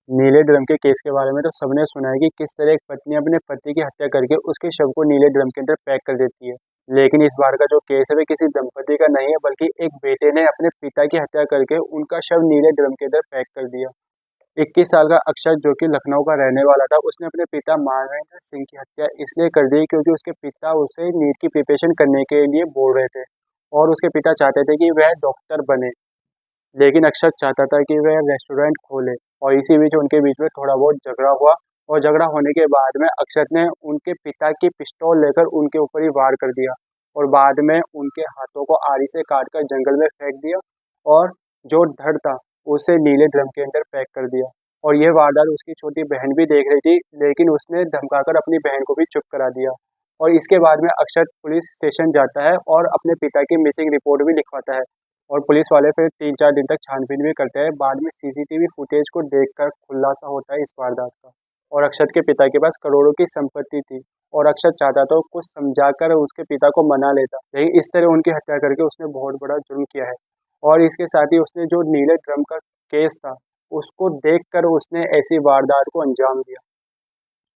नीले ड्रम के केस के बारे में तो सबने सुना है कि किस तरह एक पत्नी अपने पति की हत्या करके उसके शव को नीले ड्रम के अंदर पैक कर देती है। लेकिन इस बार का जो केस है वह किसी दंपति का नहीं है, बल्कि एक बेटे ने अपने पिता की हत्या करके उनका शव नीले ड्रम के अंदर पैक कर दिया। 21 साल का अक्षर, जो कि लखनऊ का रहने वाला था, उसने अपने पिता मानवेंद्र सिंह की हत्या इसलिए कर दी क्योंकि उसके पिता उसे नीट की प्रिपरेशन करने के लिए बोल रहे थे और उसके पिता चाहते थे कि वह डॉक्टर बने। लेकिन अक्षत चाहता था कि वह रेस्टोरेंट खोले और इसी बीच उनके बीच में थोड़ा बहुत झगड़ा हुआ और झगड़ा होने के बाद में अक्षत ने उनके पिता की पिस्तौल लेकर उनके ऊपर ही वार कर दिया और बाद में उनके हाथों को आरी से काट कर जंगल में फेंक दिया और जो धड़ था उसे नीले ड्रम के अंदर पैक कर दिया। और यह वारदात उसकी छोटी बहन भी देख रही थी, लेकिन उसने धमकाकर अपनी बहन को भी चुप करा दिया। और इसके बाद में अक्षत पुलिस स्टेशन जाता है और अपने पिता की मिसिंग रिपोर्ट भी लिखवाता है और पुलिस वाले फिर 3-4 दिन तक छानबीन भी करते हैं। बाद में सीसीटीवी फुटेज को देखकर खुलासा होता है इस वारदात का। और अक्षत के पिता के पास करोड़ों की संपत्ति थी और अक्षत चाहता तो कुछ समझाकर उसके पिता को मना लेता, लेकिन इस तरह उनकी हत्या करके उसने बहुत बड़ा जुर्म किया है। और इसके साथ ही उसने जो नीले ड्रम का केस था उसको देखकर उसने ऐसी वारदात को अंजाम दिया।